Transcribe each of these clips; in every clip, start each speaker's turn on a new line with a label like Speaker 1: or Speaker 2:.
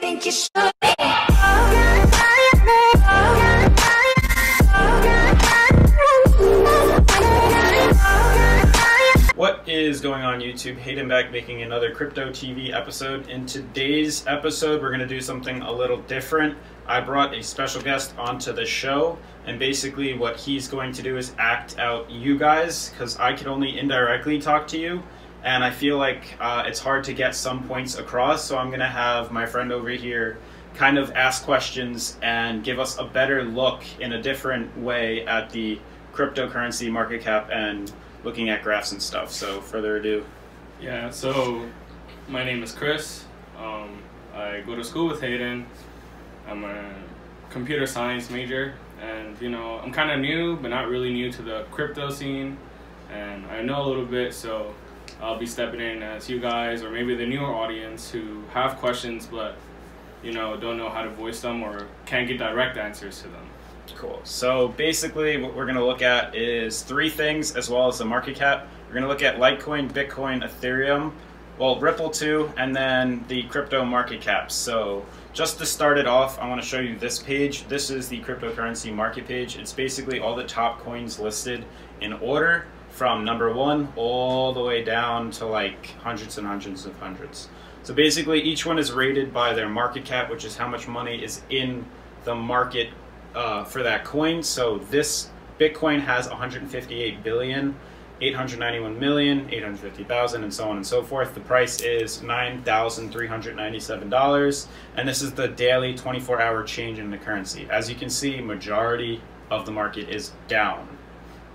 Speaker 1: think you should be.
Speaker 2: What is going on YouTube? Hayden back making another Crypto TV episode. In today's episode, we're going to do something a little different. I brought a special guest onto the show, and basically what he's going to do is act out you guys, because I can only indirectly talk to you, and I feel like it's hard to get some points across, so I'm going to have my friend over here kind of ask questions and give us a better look in a different way at the cryptocurrency market cap and looking at graphs and stuff. So further ado.
Speaker 3: Yeah, so my name is Chris. I go to school with Hayden. I'm a computer science major, and you know, I'm kind of new, but not really new to the crypto scene, and I know a little bit, so I'll be stepping in as you guys, or maybe the newer audience who have questions but you know, don't know how to voice them or can't get direct answers to them.
Speaker 2: Cool. So basically what we're going to look at is three things as well as the market cap. We're going to look at Litecoin, Bitcoin, Ethereum, well, Ripple too, and then the crypto market caps. So just to start it off, I want to show you this page. This is the cryptocurrency market page. It's basically all the top coins listed in order from number one all the way down to like hundreds and hundreds of hundreds. So basically each one is rated by their market cap, which is how much money is in the market for that coin. So this Bitcoin has 158 billion, 891 million, 850,000, and so on and so forth. The price is $9,397, and this is the daily 24-hour change in the currency. As you can see, majority of the market is down.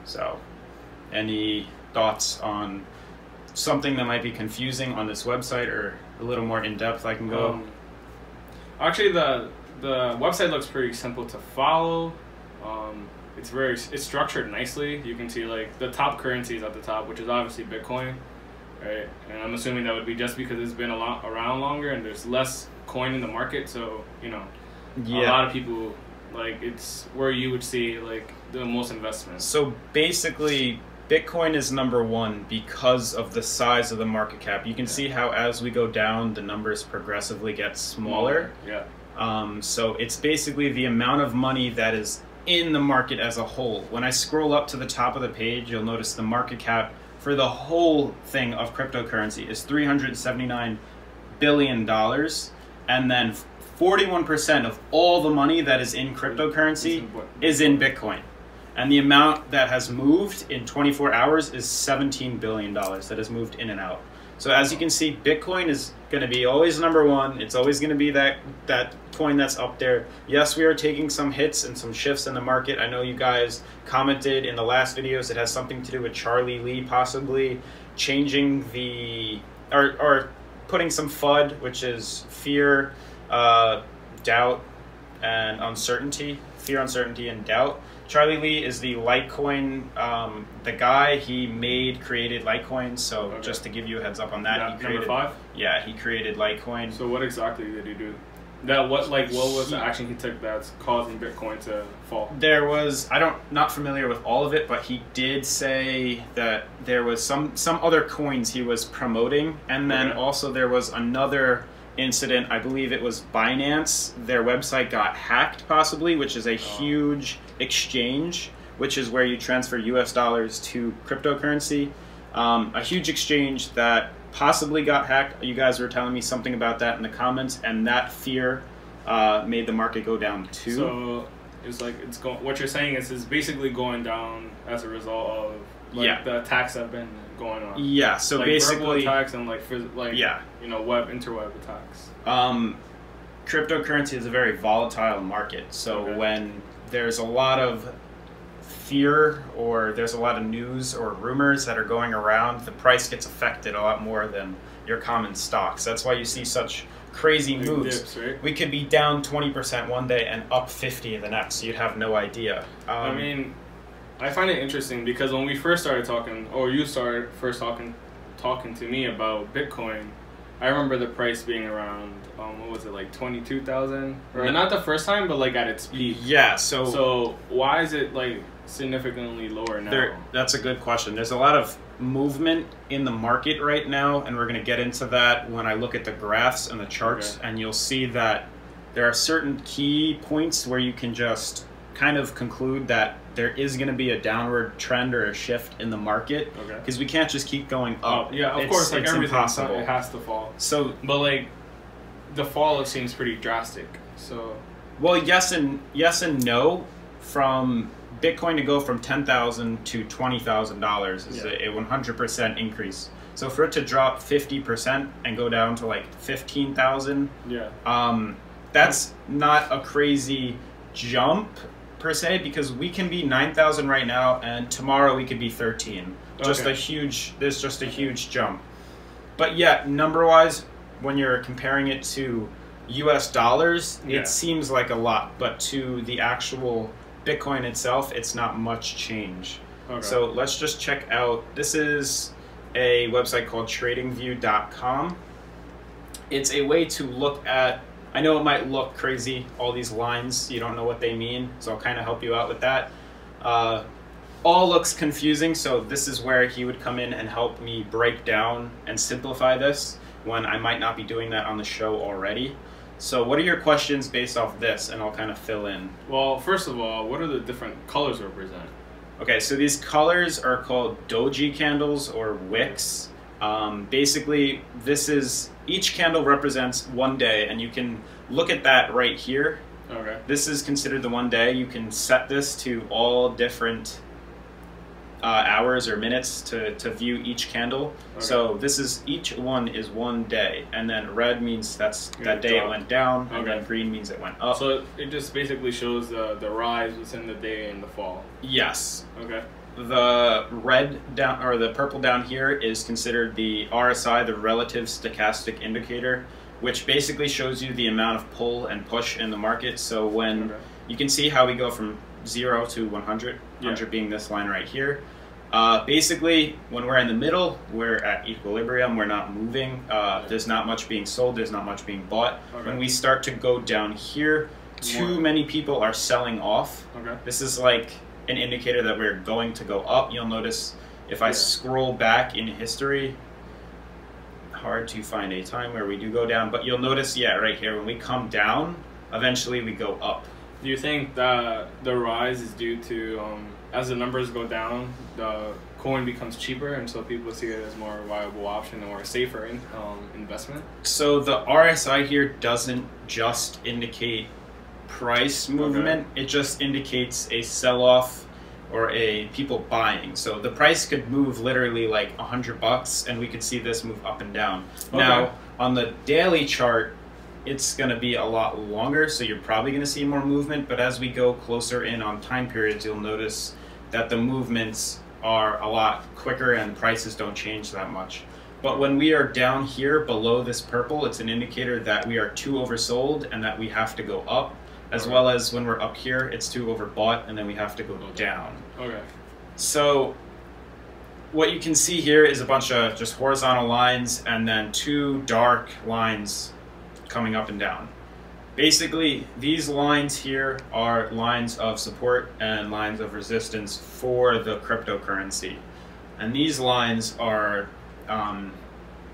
Speaker 2: So any thoughts on something that might be confusing on this website, or a little more in-depth I can go?
Speaker 3: Actually, the website looks pretty simple to follow. It's structured nicely. You can see like the top currencies at the top, which is obviously Bitcoin, right? And I'm assuming that would be just because it's been around longer and there's less coin in the market. So you know, a lot of people, like, it's where you would see like the most investments.
Speaker 2: So basically, Bitcoin is number one because of the size of the market cap. You can see how as we go down, the numbers progressively get smaller.
Speaker 3: Yeah.
Speaker 2: So it's basically the amount of money that is in the market as a whole. When I scroll up to the top of the page, you'll notice the market cap for the whole thing of cryptocurrency is $379 billion. And then 41% of all the money that is in cryptocurrency is in Bitcoin. And the amount that has moved in 24 hours is $17 billion that has moved in and out. So as you can see, Bitcoin is going to be always number one. It's always going to be that coin that's up there. Yes, we are taking some hits and some shifts in the market. I know you guys commented in the last videos it has something to do with Charlie Lee possibly changing the, or putting some FUD, which is fear, doubt, and uncertainty. Fear, uncertainty, and doubt. Charlie Lee is the Litecoin, the guy, he created Litecoin, so okay. Just to give you a heads up on that, he created,
Speaker 3: number 5?
Speaker 2: Yeah, he created Litecoin.
Speaker 3: So what exactly did he do? What was the action he took that's causing Bitcoin to fall?
Speaker 2: There was, not familiar with all of it, but he did say that there was some other coins he was promoting, and then also there was another incident, I believe it was Binance, their website got hacked possibly, which is a huge exchange, which is where you transfer US dollars to cryptocurrency. A huge exchange that possibly got hacked. You guys were telling me something about that in the comments, and that fear made the market go down too.
Speaker 3: So it's like what you're saying is it's basically going down as a result of the attacks that have been going on.
Speaker 2: Yeah, so
Speaker 3: like
Speaker 2: basically
Speaker 3: verbal attacks and you know, interweb attacks.
Speaker 2: Cryptocurrency is a very volatile market, so when there's a lot of fear or there's a lot of news or rumors that are going around, the price gets affected a lot more than your common stocks. That's why you see such crazy moves.
Speaker 3: Dips, right?
Speaker 2: We could be down 20% one day and up 50 the next. You'd have no idea.
Speaker 3: I mean, I find it interesting because when we first started talking, or you started first talking to me about Bitcoin, I remember the price being around, what was it, like 22,000? Or not the first time, but like at its peak.
Speaker 2: Yeah,
Speaker 3: so why is it like significantly lower now?
Speaker 2: That's a good question. There's a lot of movement in the market right now, and we're going to get into that when I look at the graphs and the charts, and you'll see that there are certain key points where you can just kind of conclude that there is going to be a downward trend or a shift in the market, because we can't just keep going up.
Speaker 3: Yeah, of course, like everything,
Speaker 2: impossible.
Speaker 3: It has to fall.
Speaker 2: So,
Speaker 3: but like the fall, it seems pretty drastic. So,
Speaker 2: well, yes and no. From Bitcoin to go from $10,000 to $20,000 is a 100% increase. So for it to drop 50% and go down to like 15,000, that's not a crazy jump per se, because we can be 9,000 right now, and tomorrow we could be 13. Just a huge. There's just a huge jump. But yeah, number wise, when you're comparing it to US dollars, it seems like a lot, but to the actual Bitcoin itself, it's not much change. So let's just check out, this is a website called tradingview.com. It's a way to look at, I know it might look crazy, all these lines, you don't know what they mean, so I'll kind of help you out with that. All looks confusing, so this is where he would come in and help me break down and simplify this when I might not be doing that on the show already. So what are your questions based off this, and I'll kind of fill in. Well,
Speaker 3: first of all, what are the different colors represent?
Speaker 2: Okay, so these colors are called Doji Candles or wicks. Basically, each candle represents one day, and you can look at that right here. This is considered the one day. You can set this to all different hours or minutes to view each candle. So each one is one day, and then red means that day it went down, and then green means it went up.
Speaker 3: So it just basically shows the rise within the day and the fall.
Speaker 2: Yes. The red down, or the purple down here, is considered the RSI, the relative stochastic indicator, which basically shows you the amount of pull and push in the market. So when you can see how we go from 0 to 100, 100 being this line right here. Basically, when we're in the middle, we're at equilibrium, we're not moving, there's not much being sold, there's not much being bought. When we start to go down here, too many people are selling off. This is like an indicator that we're going to go up. You'll notice if I scroll back in history, hard to find a time where we do go down, but you'll notice, right here, when we come down, eventually we go up.
Speaker 3: Do you think that the rise is due to, as the numbers go down, the coin becomes cheaper, and so people see it as more viable option or a safer investment?
Speaker 2: So the RSI here doesn't just indicate price movement, it just indicates a sell-off or a people buying. So the price could move literally like $100, and we could see this move up and down. Now, on the daily chart, it's going to be a lot longer, so you're probably going to see more movement, but as we go closer in on time periods, you'll notice that the movements are a lot quicker and prices don't change that much. But when we are down here below this purple, it's an indicator that we are too oversold and that we have to go up, as well as when we're up here, it's too overbought and then we have to go down. So what you can see here is a bunch of just horizontal lines and then two dark lines coming up and down. Basically, these lines here are lines of support and lines of resistance for the cryptocurrency. And these lines are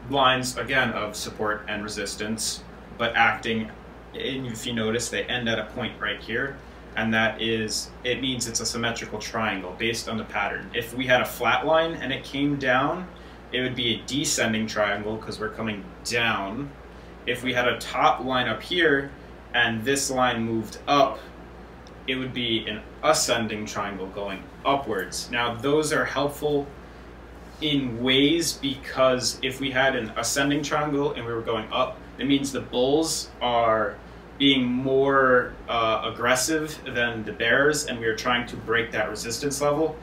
Speaker 2: lines, again, of support and resistance, but acting, if you notice, they end at a point right here. And that is, it means it's a symmetrical triangle based on the pattern. If we had a flat line and it came down, it would be a descending triangle because we're coming down. If we had a top line up here and this line moved up, it would be an ascending triangle going upwards. Now, those are helpful in ways because if we had an ascending triangle and we were going up, it means the bulls are being more aggressive than the bears, and we are trying to break that resistance level.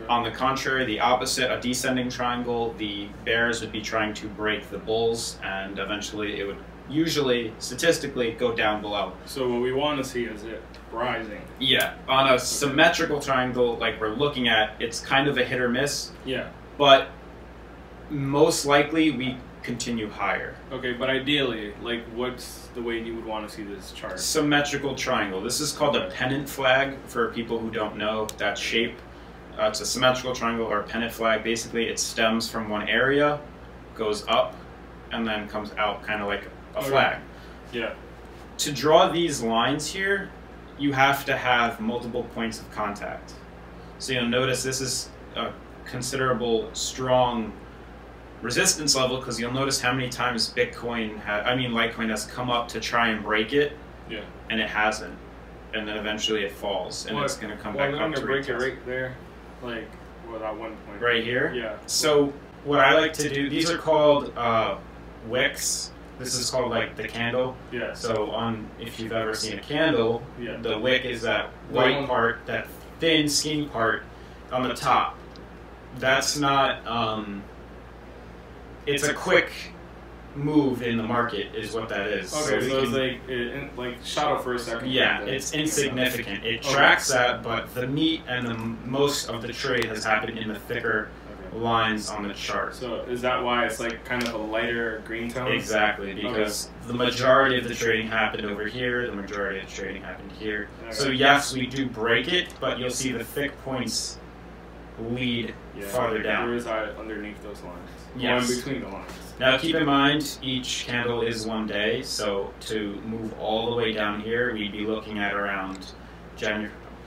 Speaker 2: On the contrary, the opposite, a descending triangle, the bears would be trying to break the bulls, and eventually it would usually, statistically, go down below.
Speaker 3: So what we want to see is it rising.
Speaker 2: Yeah, on a symmetrical triangle like we're looking at, it's kind of a hit or miss.
Speaker 3: Yeah.
Speaker 2: But most likely we continue higher.
Speaker 3: Okay, but ideally, like, what's the way you would want to see this chart?
Speaker 2: Symmetrical triangle. This is called a Pennant Flag for people who don't know that shape. It's a symmetrical triangle or a pennant flag. Basically, it stems from one area, goes up, and then comes out, kind of like a flag.
Speaker 3: Yeah.
Speaker 2: To draw these lines here, you have to have multiple points of contact. So you'll notice this is a considerable, strong resistance level, because you'll notice how many times Litecoin has come up to try and break it, and it hasn't. And then eventually it falls, and it's going to come back up to
Speaker 3: break it right there, like, that one point.
Speaker 2: Right here?
Speaker 3: Yeah.
Speaker 2: So what I like to do, these are called wicks. This is called like the candle.
Speaker 3: Yeah.
Speaker 2: So if you've ever seen a candle, the wick is that white part, that thin, skinny part on the top. That's not, it's a quick move in the market is what that is.
Speaker 3: Okay, so it's like shot up for a second.
Speaker 2: Yeah, it's insignificant. It tracks that, but the meat and the most of the trade has happened in the thicker lines on the chart.
Speaker 3: So is that why it's like kind of a lighter green tone?
Speaker 2: Exactly, because the majority of the trading happened over here, the majority of the trading happened here. Okay. So yes, we do break it, but you'll see the thick points lead farther down.
Speaker 3: Where is that underneath those lines?
Speaker 2: Yes.
Speaker 3: One between the lines.
Speaker 2: Now keep in mind, each candle is 1 day, so to move all the way down here, we'd be looking at around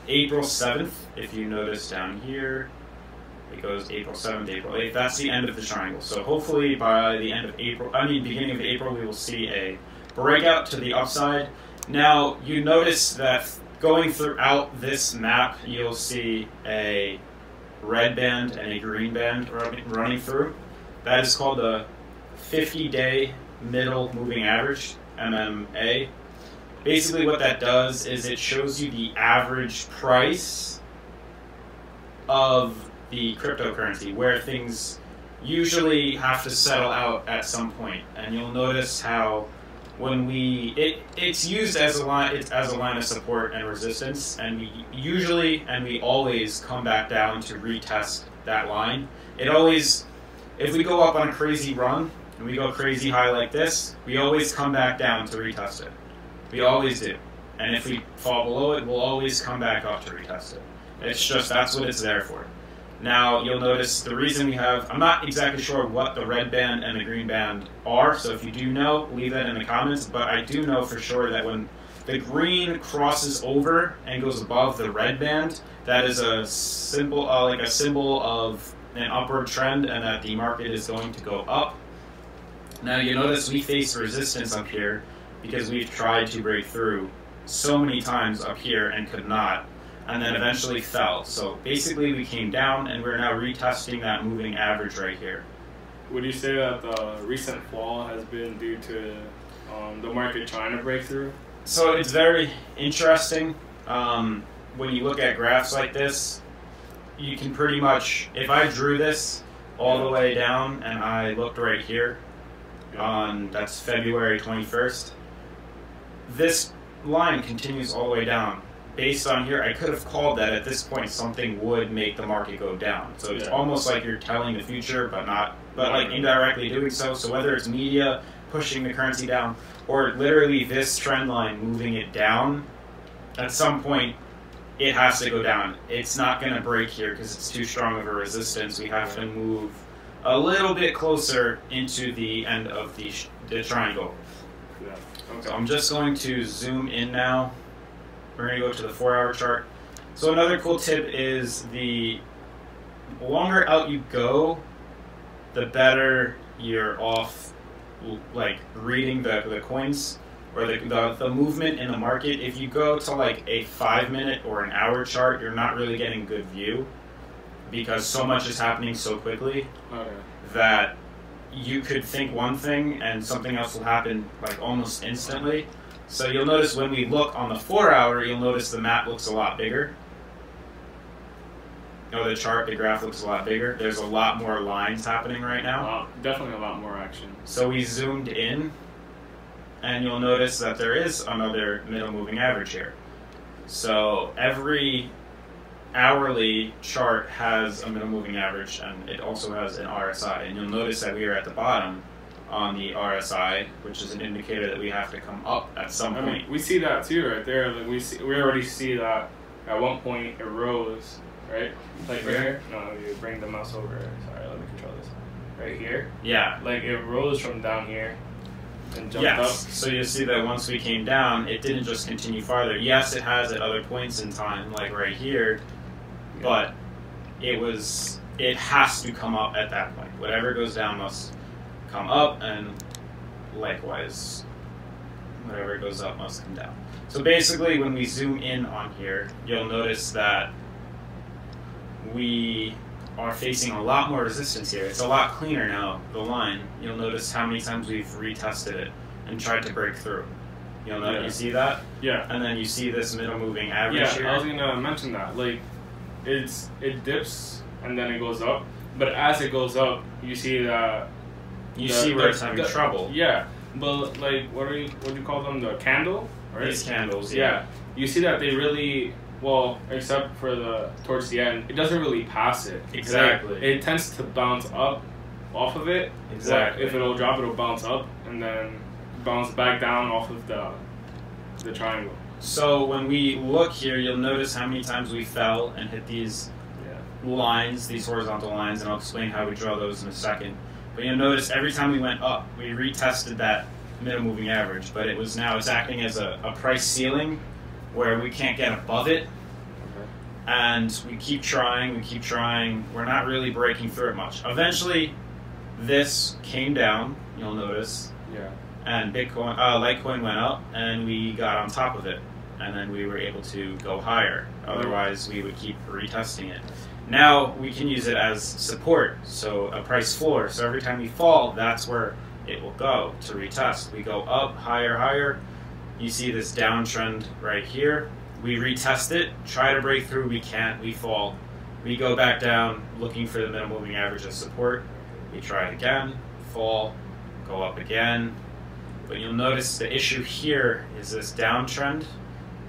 Speaker 2: April 7th. If you notice down here, it goes April 7th, April 8th. That's the end of the triangle. So hopefully by the end of April, beginning of April, we will see a breakout to the upside. Now, you notice that going throughout this map, you'll see a red band and a green band running through. That is called the 50-day middle moving average, MMA. Basically what that does is it shows you the average price of the cryptocurrency, where things usually have to settle out at some point. And you'll notice how when it's used as a line of support and resistance, and we always come back down to retest that line. If we go up on a crazy run and we go crazy high like this, we always come back down to retest it. We always do. And if we fall below it, we'll always come back up to retest it. It's just, that's what it's there for. Now, you'll notice the reason we have, I'm not exactly sure what the red band and the green band are, so if you do know, leave that in the comments, but I do know for sure that when the green crosses over and goes above the red band, that is a symbol, a symbol of an upward trend, and that the market is going to go up. Now, you notice we face resistance up here because we've tried to break through so many times up here and could not, and then eventually fell. So basically we came down, and we're now retesting that moving average right here.
Speaker 3: Would you say that the recent fall has been due to the market trying to break through?
Speaker 2: So it's very interesting. When you look at graphs like this, you can pretty much, if I drew this all the way down and I looked right here, that's February 21st, this line continues all the way down. Based on here, I could have called that at this point something would make the market go down. So it's almost like you're telling the future, but like indirectly doing so. So whether it's media pushing the currency down, or literally this trend line moving it down, at some point it has to go down. It's not going to break here because it's too strong of a resistance. We have to move a little bit closer into the end of the triangle.
Speaker 3: Yeah. Okay.
Speaker 2: So I'm just going to zoom in now. We're going to go to the 4-hour chart. So another cool tip is the longer out you go, the better you're off, like reading the coins or the movement in the market. If you go to like a 5-minute or an hour chart, you're not really getting good view because so much is happening so quickly that you could think one thing and something else will happen like almost instantly. So you'll notice when we look on the 4-hour, you'll notice the map looks a lot bigger. The chart, the graph looks a lot bigger. There's a lot more lines happening right now.
Speaker 3: Definitely a lot more action.
Speaker 2: So we zoomed in, and you'll notice that there is another middle moving average here. So every hourly chart has a middle moving average, and it also has an RSI. And you'll notice that we are at the bottom on the RSI, which is an indicator that we have to come up at some point.
Speaker 3: We see that too right there. Like we already see that at one point it rose right? Like right here. No, you bring the mouse over. Sorry, let me control this. Right here.
Speaker 2: Yeah.
Speaker 3: Like it rose from down here and jumped
Speaker 2: yes.
Speaker 3: up.
Speaker 2: So you see that once we came down, it didn't just continue farther. Yes, it has at other points in time, like right here, but it has to come up at that point. Whatever goes down must come up, and likewise, whatever goes up must come down. So basically, when we zoom in on here, you'll notice that we are facing a lot more resistance here. It's a lot cleaner now, the line. You'll notice how many times we've retested it and tried to break through. You'll know, you see that?
Speaker 3: Yeah.
Speaker 2: And then you see this middle moving average here.
Speaker 3: I was gonna mention that. Like, it dips and then it goes up, but as it goes up, you see that
Speaker 2: you see where it's having trouble.
Speaker 3: Yeah, but like, what do you call them? The candle, right?
Speaker 2: These candles.
Speaker 3: Yeah. You see that they really, well, except for towards the end, it doesn't really pass it.
Speaker 2: Exactly.
Speaker 3: Like, it tends to bounce up off of it.
Speaker 2: Exactly.
Speaker 3: If it'll drop, it'll bounce up and then bounce back down off of the triangle.
Speaker 2: So when we look here, you'll notice how many times we fell and hit these lines, these horizontal lines, and I'll explain how we draw those in a second. But you'll notice every time we went up, we retested that middle moving average, but it's acting as a price ceiling where we can't get above it.
Speaker 3: Okay.
Speaker 2: And we keep trying, we're not really breaking through it much. Eventually, this came down, you'll notice.
Speaker 3: Yeah.
Speaker 2: And Litecoin went up, and we got on top of it, and then we were able to go higher. Otherwise, we would keep retesting it. Now we can use it as support, so a price floor. So every time we fall, that's where it will go to retest. We go up, higher, higher. You see this downtrend right here. We retest it, try to break through, we can't, we fall. We go back down, looking for the minimum moving average as support. We try it again, fall, go up again. But you'll notice the issue here is this downtrend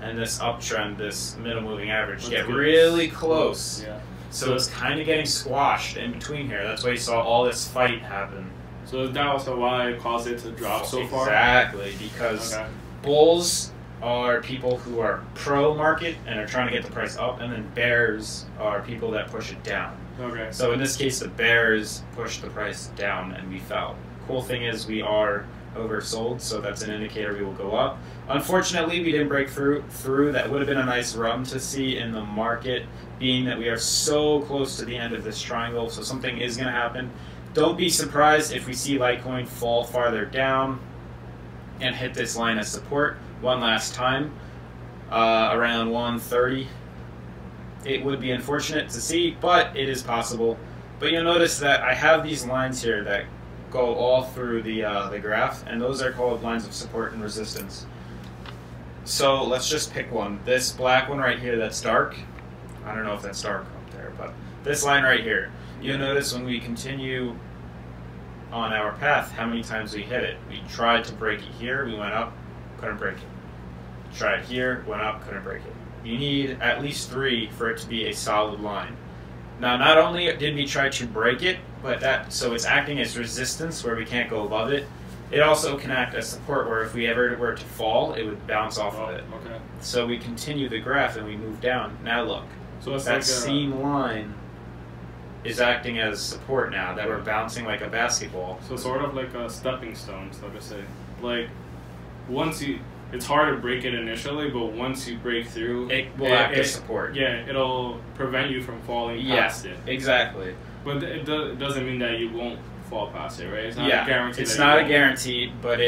Speaker 2: and this uptrend, this middle moving average, get really close.
Speaker 3: Yeah.
Speaker 2: So it's kind of getting squashed in between here. That's why you saw all this fight happen.
Speaker 3: So is that also why it caused it to drop so far?
Speaker 2: Exactly, because bulls are people who are pro-market and are trying to get the price up, and then bears are people that push it down.
Speaker 3: Okay.
Speaker 2: So in this case, the bears pushed the price down and we fell. Cool thing is we are oversold, so that's an indicator we will go up. Unfortunately, we didn't break through. That would have been a nice run to see in the market, being that we are so close to the end of this triangle, so something is going to happen. Don't be surprised if we see Litecoin fall farther down and hit this line as support one last time, around 130. It would be unfortunate to see, but it is possible. But you'll notice that I have these lines here that go all through the graph, and those are called lines of support and resistance. So let's just pick one. This black one right here that's dark, I don't know if that's dark up there, but this line right here, you'll notice when we continue on our path how many times we hit it. We tried to break it here, we went up, couldn't break it. Tried here, went up, couldn't break it. You need at least 3 for it to be a solid line. Now, not only did we try to break it, but so it's acting as resistance where we can't go above it. It also can act as support where if we ever were to fall, it would bounce off of it.
Speaker 3: Okay.
Speaker 2: So we continue the graph and we move down. Now look,
Speaker 3: so it's
Speaker 2: that
Speaker 3: like
Speaker 2: same line is acting as support now, that we're bouncing like a basketball.
Speaker 3: So sort of like a stepping stone, so to say. Like, it's hard to break it initially, but once you break through,
Speaker 2: it will act as support.
Speaker 3: Yeah, it'll prevent you from falling past it.
Speaker 2: Exactly.
Speaker 3: But it doesn't mean that you won't fall past it, right? It's not a guarantee.
Speaker 2: It's not a guarantee, but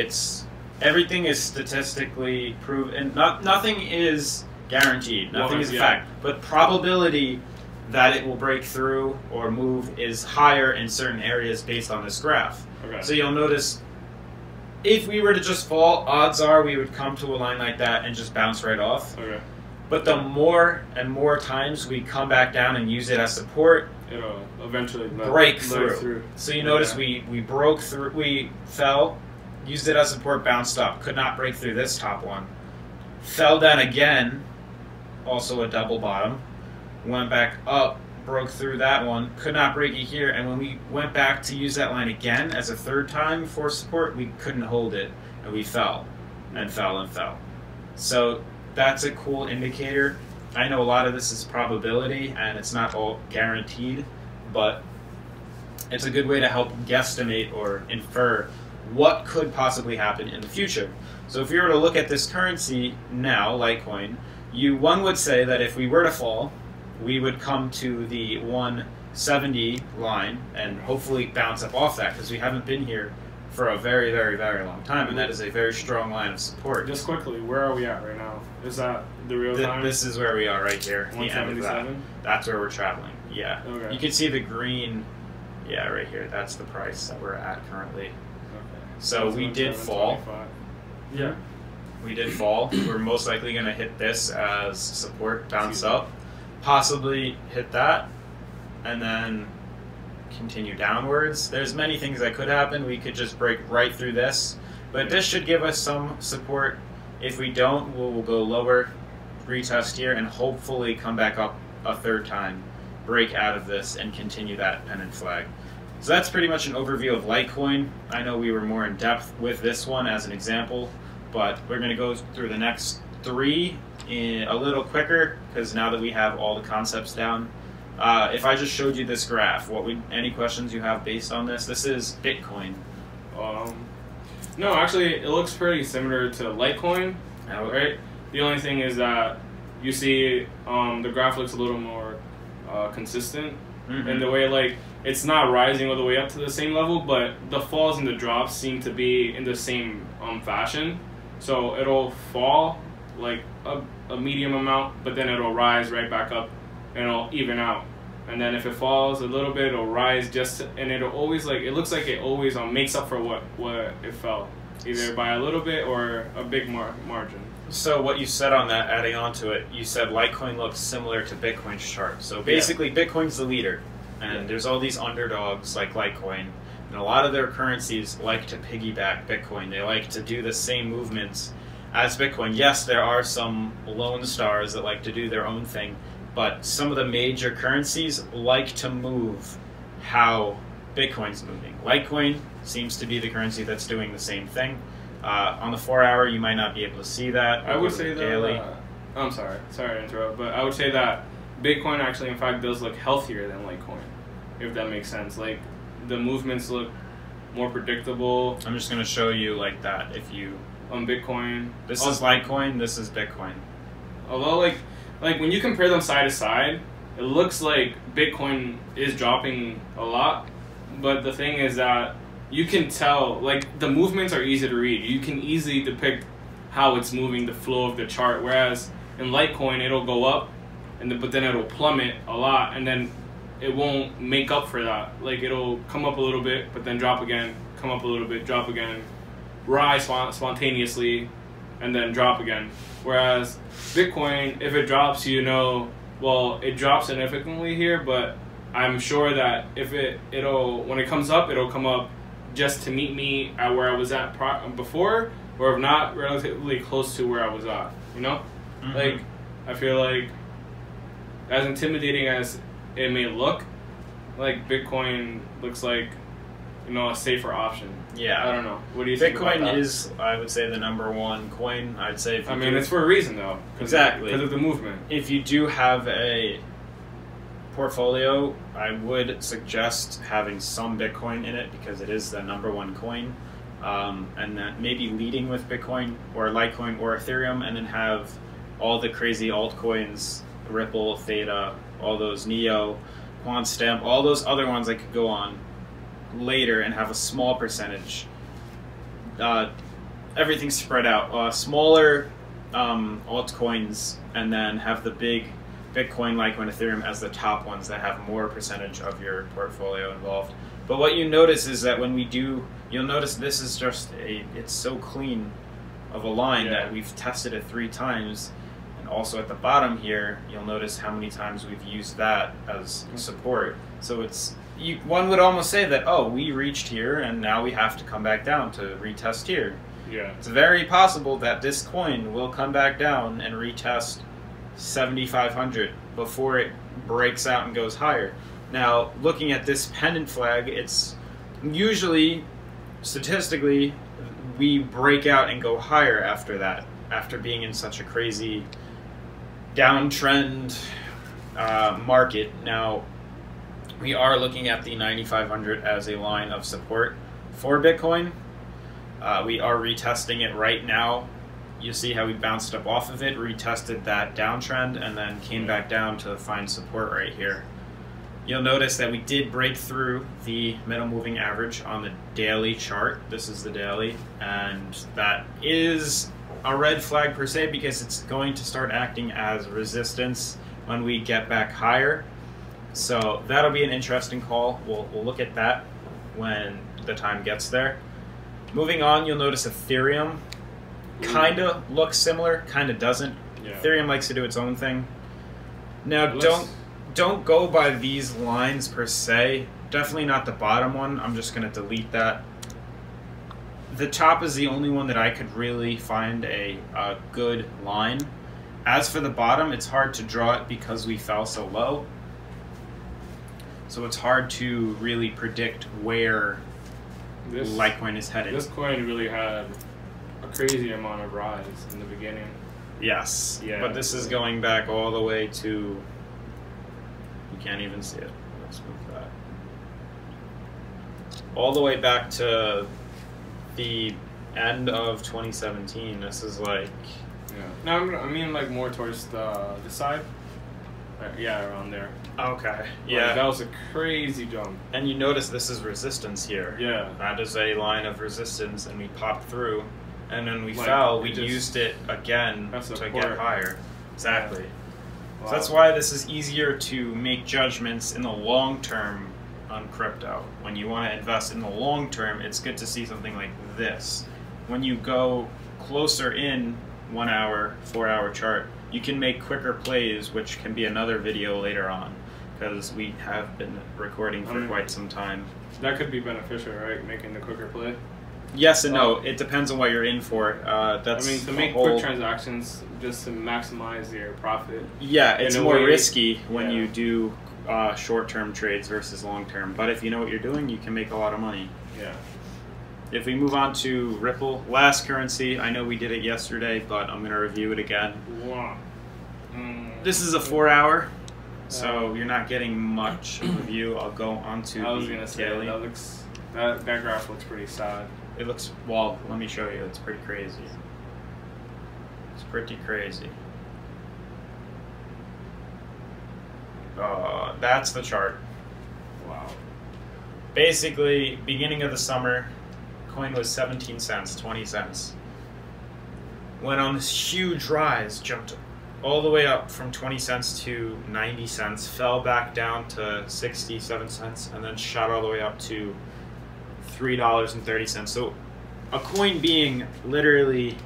Speaker 2: everything is statistically proven. Nothing is guaranteed. Nothing is a fact. But probability that it will break through or move is higher in certain areas based on this graph.
Speaker 3: Okay.
Speaker 2: So you'll notice if we were to just fall, odds are we would come to a line like that and just bounce right off.
Speaker 3: Okay.
Speaker 2: But the more and more times we come back down and use it as support,
Speaker 3: it'll eventually
Speaker 2: break through. So you notice we broke through, we fell, used it as support, bounced up, could not break through this top one. Fell down again, also a double bottom, went back up, broke through that one, could not break it here, and when we went back to use that line again as a third time for support, we couldn't hold it, and we fell, and fell, and fell. So that's a cool indicator. I know a lot of this is probability and it's not all guaranteed, but it's a good way to help guesstimate or infer what could possibly happen in the future. So if you were to look at this currency now, Litecoin, one would say that if we were to fall, we would come to the 170 line and hopefully bounce up off that, because we haven't been here for a very, very, very long time, and that is a very strong line of support.
Speaker 3: Just quickly, where are we at right now? Is that the real time?
Speaker 2: This is where we are right here. The end of that.
Speaker 3: 177?
Speaker 2: That's where we're traveling. Yeah.
Speaker 3: Okay.
Speaker 2: You can see the green. Yeah, right here. That's the price that we're at currently.
Speaker 3: Okay.
Speaker 2: So we did fall.
Speaker 3: Yeah.
Speaker 2: We did fall. We're most likely going to hit this as support, bounce up, possibly hit that, and then continue downwards. There's many things that could happen. We could just break right through this, but this should give us some support. If we don't, we'll go lower, retest here, and hopefully come back up a third time, break out of this, and continue that pennant flag. So that's pretty much an overview of Litecoin. I know we were more in depth with this one as an example, but we're going to go through the next three a little quicker, because now that we have all the concepts down. If I just showed you this graph, any questions you have based on this? This is Bitcoin.
Speaker 3: No, actually, it looks pretty similar to Litecoin, right? The only thing is that you see the graph looks a little more consistent, in the way, like, it's not rising all the way up to the same level, but the falls and the drops seem to be in the same fashion. So it'll fall like a medium amount, but then it'll rise right back up, and it'll even out. And then if it falls a little bit, it'll rise and it'll always, like, it looks like it always makes up for what it fell, either by a little bit or a big margin.
Speaker 2: So what you said on that, adding on to it, you said Litecoin looks similar to Bitcoin's chart. So basically, Bitcoin's the leader, and there's all these underdogs like Litecoin, and a lot of their currencies like to piggyback Bitcoin. They like to do the same movements as Bitcoin. Yes, there are some lone stars that like to do their own thing, but some of the major currencies like to move how Bitcoin's moving. Litecoin seems to be the currency that's doing the same thing. On the 4 hour, you might not be able to see that.
Speaker 3: I would say that. I'm sorry to interrupt, but I would say that Bitcoin actually, in fact, does look healthier than Litecoin, if that makes sense. Like, the movements look more predictable.
Speaker 2: I'm just going to show you like that. If you
Speaker 3: on Bitcoin,
Speaker 2: this is Litecoin, this is Bitcoin.
Speaker 3: Although, like when you compare them side to side, it looks like Bitcoin is dropping a lot. But the thing is that you can tell, like, the movements are easy to read. You can easily depict how it's moving, the flow of the chart. Whereas in Litecoin, it'll go up, but then it'll plummet a lot, and then it won't make up for that. Like, it'll come up a little bit, but then drop again, come up a little bit, drop again, rise spontaneously, and then drop again. Whereas Bitcoin, if it drops, well, it drops significantly here, but I'm sure that if when it comes up, it'll come up just to meet me at where I was at before, or if not, relatively close to where I was at, Like, I feel like, as intimidating as it may look, like, Bitcoin looks like, a safer option.
Speaker 2: Yeah.
Speaker 3: I don't know. What do you think about that?
Speaker 2: Bitcoin is, I would say, the #1 coin. I'd say
Speaker 3: it's for a reason, though.
Speaker 2: Exactly.
Speaker 3: Because of the movement.
Speaker 2: If you do have a portfolio, I would suggest having some Bitcoin in it, because it is the #1 coin. And that maybe leading with Bitcoin or Litecoin or Aetherium, and then have all the crazy altcoins, Ripple, Theta, all those Neo, QuantStamp, all those other ones that could go on later and have a small percentage. Everything's spread out. Smaller altcoins, and then have the big Bitcoin, Litecoin, Ethereum as the top ones that have more percentage of your portfolio involved. But what you notice is that when we do, you'll notice this is just it's so clean of a line that we've tested it 3 times. And also at the bottom here, you'll notice how many times we've used that as support. So one would almost say that, oh, we reached here and now we have to come back down to retest here.
Speaker 3: Yeah.
Speaker 2: It's very possible that this coin will come back down and retest 7,500 before it breaks out and goes higher. Now, looking at this pennant flag, it's usually, statistically, we break out and go higher after that, after being in such a crazy downtrend market. Now, we are looking at the 9,500 as a line of support for Bitcoin. We are retesting it right now. You see how we bounced up off of it, retested that downtrend, and then came back down to find support right here. You'll notice that we did break through the middle moving average on the daily chart. This is the daily, and that is a red flag per se, because it's going to start acting as resistance when we get back higher. So that'll be an interesting call. We'll look at that when the time gets there. Moving on, you'll notice Aetherium kind of looks similar, kind of doesn't.
Speaker 3: Yeah.
Speaker 2: Ethereum likes to do its own thing. Now, don't go by these lines per se. Definitely not the bottom one. I'm just going to delete that. The top is the only one that I could really find a good line. As for the bottom, it's hard to draw it because we fell so low. So it's hard to really predict where Litecoin is headed.
Speaker 3: This coin really had a crazy amount of rise in the beginning.
Speaker 2: Yes,
Speaker 3: yeah,
Speaker 2: but this is going back all the way to, you can't even see it. Let's move that. All the way back to the end of 2017. This is like...
Speaker 3: Yeah. No, I mean like more towards the side. Yeah, around there.
Speaker 2: Okay. Yeah.
Speaker 3: Like, that was a crazy jump.
Speaker 2: And you notice this is resistance here.
Speaker 3: Yeah.
Speaker 2: That is a line of resistance, and we popped through. And then we
Speaker 3: Like,
Speaker 2: fell, we used it again to
Speaker 3: support.
Speaker 2: get higher. Exactly.
Speaker 3: Wow.
Speaker 2: So that's why this is easier to make judgments in the long term on crypto. When you want to invest in the long term, it's good to see something like this. When you go closer in 1 hour, 4 hour chart, you can make quicker plays, which can be another video later on, because we have been recording for quite some time.
Speaker 3: That could be beneficial, right? Making the quicker play.
Speaker 2: Yes and no. It depends on what you're in for. That's
Speaker 3: I mean, to make quick transactions, just to maximize your profit.
Speaker 2: Yeah, it's more risky when you do short-term trades versus long-term. But if you know what you're doing, you can make a lot of money.
Speaker 3: Yeah.
Speaker 2: If we move on to Ripple, last currency, I know we did it yesterday, but I'm going to review it again.
Speaker 3: Wow.
Speaker 2: This is a 4 hour, so you're not getting much of a view. I'll go on to
Speaker 3: I was
Speaker 2: the
Speaker 3: going to say,
Speaker 2: daily.
Speaker 3: that graph looks pretty sad.
Speaker 2: It looks, well, let me show you. It's pretty crazy. It's pretty crazy. That's the chart.
Speaker 3: Wow.
Speaker 2: Basically, beginning of the summer, coin was 17 cents, 20 cents. Went on this huge rise, jumped all the way up from 20 cents to 90 cents, fell back down to 67 cents, and then shot all the way up to $3.30. So a coin being literally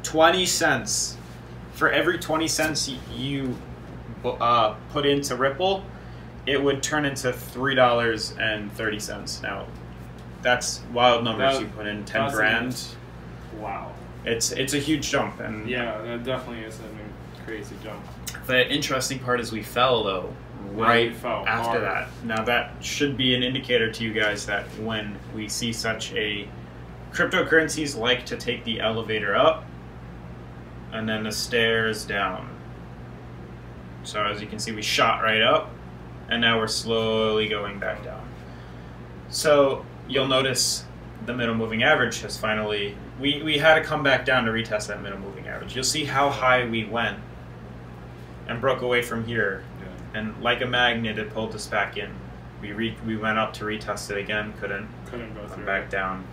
Speaker 2: 20 cents, for every 20 cents you put into Ripple, it would turn into $3.30. Now, that's wild numbers. You put in 10 grand.
Speaker 3: Wow.
Speaker 2: It's a huge jump, and
Speaker 3: yeah, that definitely is a crazy jump.
Speaker 2: The interesting part is we fell though right after that. Now that should be an indicator to you guys that when we see such a cryptocurrencies like to take the elevator up and then the stairs down. So as you can see, we shot right up and now we're slowly going back down. So you'll notice the middle moving average has finally, we had to come back down to retest that middle moving average. You'll see how high we went and broke away from here. Yeah. And like a magnet, it pulled us back in. We went up to retest it again, couldn't
Speaker 3: go through.
Speaker 2: Back down.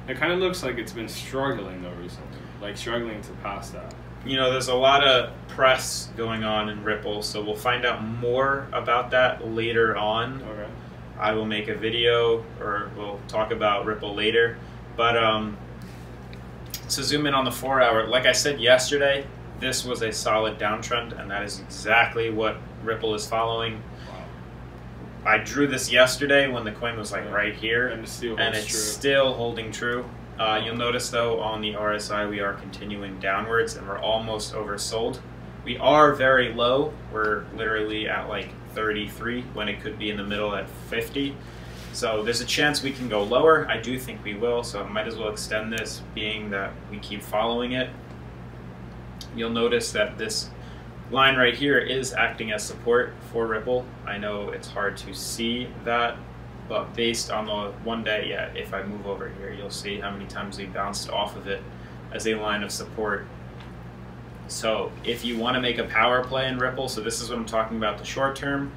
Speaker 3: It kind of looks like it's been struggling though recently, like struggling to pass that.
Speaker 2: You know, there's a lot of press going on in Ripple, so we'll find out more about that later on.
Speaker 3: Okay.
Speaker 2: I will make a video, or we'll talk about Ripple later. But to zoom in on the 4 hour, like I said yesterday, this was a solid downtrend, and that is exactly what Ripple is following.
Speaker 3: Wow.
Speaker 2: I drew this yesterday when the coin was like right here,
Speaker 3: and
Speaker 2: it's still holding true. You'll notice though on the RSI we are continuing downwards, and we're almost oversold. We are very low. We're literally at like 33 when it could be in the middle at 50. So there's a chance we can go lower. I do think we will, so I might as well extend this, being that we keep following it. You'll notice that this line right here is acting as support for Ripple. I know it's hard to see that, but based on the 1 day, yeah, if I move over here, you'll see how many times we bounced off of it as a line of support. So if you want to make a power play in Ripple, so this is what I'm talking about, the short term,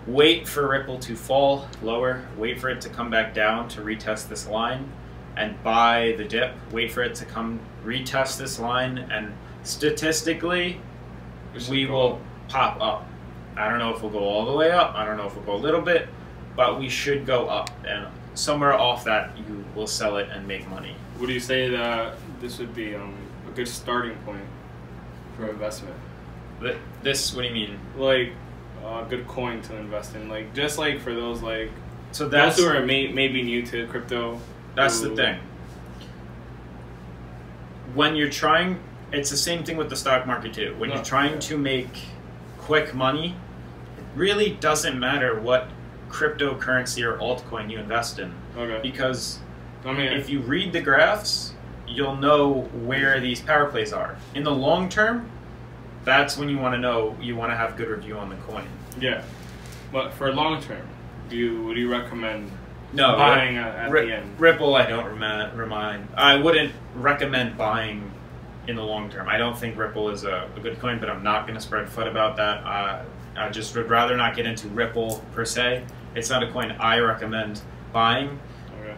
Speaker 2: wait for Ripple to fall lower, wait for it to come back down to retest this line, and buy the dip, wait for it to come retest this line, and statistically, we will pop up. I don't know if we'll go all the way up, I don't know if we'll go a little bit, but we should go up, and somewhere off that you will sell it and make money.
Speaker 3: Would you say that this would be a good starting point for investment?
Speaker 2: This, what do you mean?
Speaker 3: Like a good coin to invest in, like just like for those like
Speaker 2: so that's
Speaker 3: those who are maybe new to crypto.
Speaker 2: That's the thing. When you're trying, it's the same thing with the stock market too. When you're trying to make quick money, it really doesn't matter what cryptocurrency or altcoin you invest in.
Speaker 3: Okay.
Speaker 2: Because if you read the graphs, you'll know where these power plays are. In the long term, that's when you want to know, you want to have good review on the coin.
Speaker 3: Yeah. But for long term, would you recommend
Speaker 2: no,
Speaker 3: buying at the end?
Speaker 2: Ripple, I don't remind. I wouldn't recommend buying in the long term. I don't think Ripple is a good coin, but I'm not going to spread foot about that. I just would rather not get into Ripple per se. It's not a coin I recommend buying.
Speaker 3: Okay.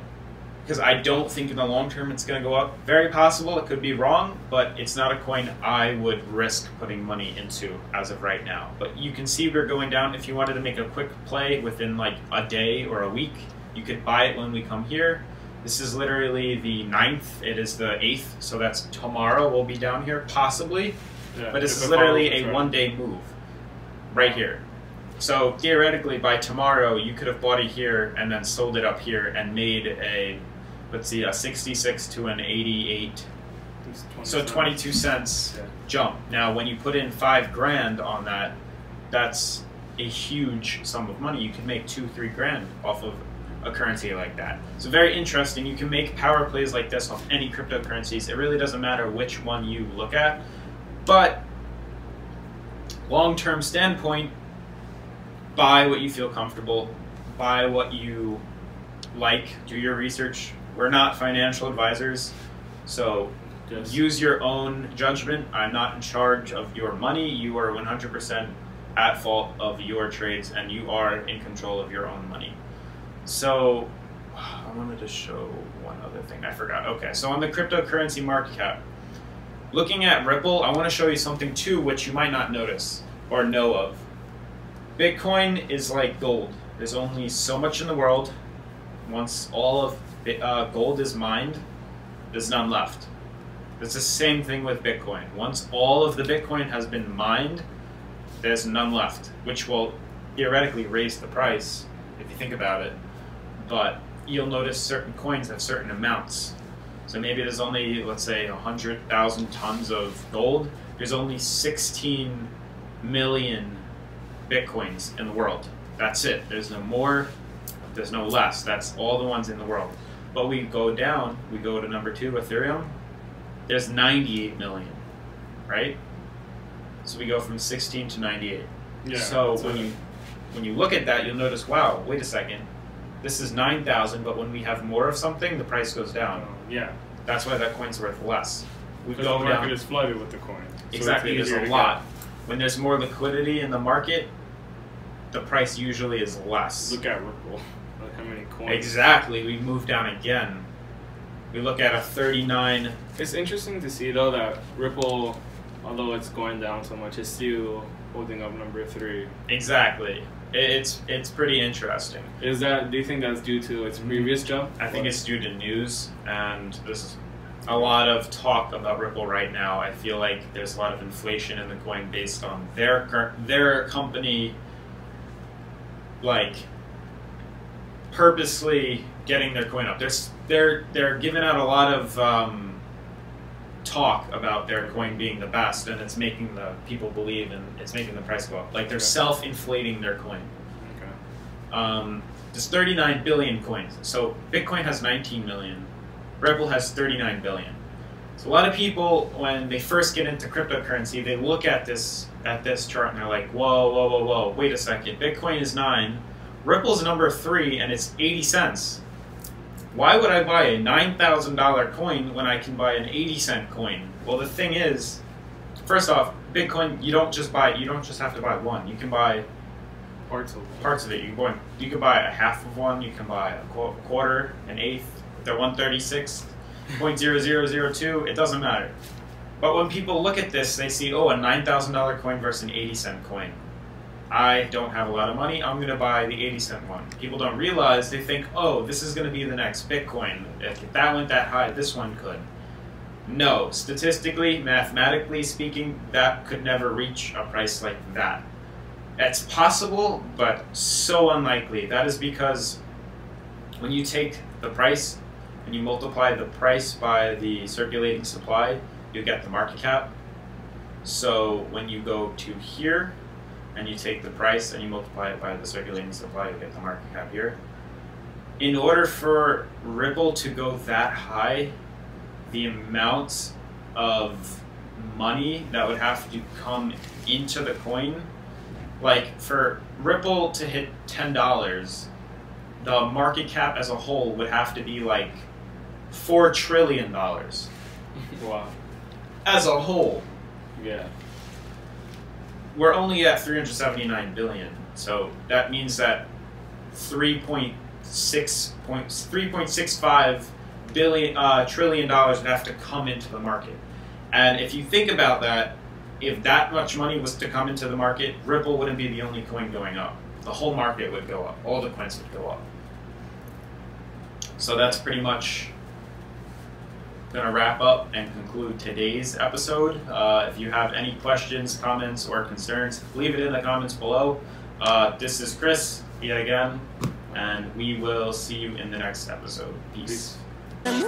Speaker 2: Because I don't think in the long term it's going to go up. Very possible, it could be wrong, but it's not a coin I would risk putting money into as of right now. But you can see we're going down. If you wanted to make a quick play within like a day or a week, you could buy it when we come here. This is literally the 9th. It is the 8th, so that's tomorrow we'll be down here, possibly. Yeah, but this is literally a 1 day move right here. So theoretically, by tomorrow, you could have bought it here and then sold it up here and made a, let's see, a 66 to an 88. So 22 cents jump. Now, when you put in $5 grand on that, that's a huge sum of money. You can make $2-3 grand off of a currency like that. So very interesting. You can make power plays like this off any cryptocurrencies. It really doesn't matter which one you look at. But long-term standpoint, buy what you feel comfortable, buy what you like, do your research. We're not financial advisors, so use your own judgment. I'm not in charge of your money. You are 100% at fault of your trades, and you are in control of your own money. So I wanted to show one other thing. I forgot. Okay, so on the cryptocurrency market cap, looking at Ripple, I want to show you something too which you might not notice or know of. Bitcoin is like gold. There's only so much in the world. Once all of gold is mined, there's none left. It's the same thing with Bitcoin. Once all of the Bitcoin has been mined, there's none left, which will theoretically raise the price if you think about it. But you'll notice certain coins have certain amounts. So maybe there's only, let's say, 100,000 tons of gold. There's only 16 million Bitcoins in the world. That's it. There's no more, there's no less. That's all the ones in the world. But we go down, we go to number 2, Aetherium. There's 98 million, right? So we go from 16 to 98. Yeah, so when you look at that, you'll notice, wow, wait a second. This is 9,000, but when we have more of something, the price goes down.
Speaker 3: Yeah.
Speaker 2: That's why that coin's worth less. We
Speaker 3: go the market is flooded with the coin. So
Speaker 2: exactly, there's a lot. When there's more liquidity in the market, the price usually is less.
Speaker 3: Look at Ripple. Look how many coins.
Speaker 2: Exactly, we moved down again. We look at a 39.
Speaker 3: It's interesting to see though that Ripple, although it's going down so much, is still holding up number 3.
Speaker 2: Exactly. It's pretty interesting.
Speaker 3: Do you think that's due to its previous jump?
Speaker 2: I think it's due to news, and there's a lot of talk about Ripple right now. I feel like there's a lot of inflation in the coin based on their company, like purposely getting their coin up. They're giving out a lot of talk about their coin being the best, and it's making the people believe, and it's making the price go up. Like they're self-inflating their coin. Okay. There's 39 billion coins. So Bitcoin has 19 million. Ripple has 39 billion. So a lot of people, when they first get into cryptocurrency, they look at this chart and they're like, whoa, whoa, whoa, whoa, wait a second. Bitcoin is 9, Ripple's number 3, and it's 80 cents. Why would I buy a $9,000 coin when I can buy an 80-cent coin? Well, the thing is, first off, Bitcoin, you don't just have to buy one. You can buy
Speaker 3: Parts of
Speaker 2: it. You can buy a half of one. You can buy a quarter, an eighth. They're 136.0002. It doesn't matter. But when people look at this, they see, oh, a $9,000 coin versus an 80-cent coin. I don't have a lot of money. I'm going to buy the 80-cent one. People don't realize. They think, oh, this is going to be the next Bitcoin. If that went that high, this one could. No, statistically, mathematically speaking, that could never reach a price like that. It's possible, but so unlikely. That is because when you take the price and you multiply the price by the circulating supply, you get the market cap. So when you go to here and you take the price and you multiply it by the circulating supply, you get the market cap here. In order for Ripple to go that high, the amount of money that would have to come into the coin, like for Ripple to hit $10, the market cap as a whole would have to be like $4 trillion.
Speaker 3: Wow.
Speaker 2: As a whole.
Speaker 3: Yeah.
Speaker 2: We're only at 379 billion, so that means that 3.65 trillion dollars would have to come into the market. And if you think about that, if that much money was to come into the market, Ripple wouldn't be the only coin going up. The whole market would go up. All the coins would go up. So that's pretty much going to wrap up and conclude today's episode. If you have any questions, comments, or concerns, leave it in the comments below. This is Chris, yet again, and we will see you in the next episode. Peace.
Speaker 3: Peace.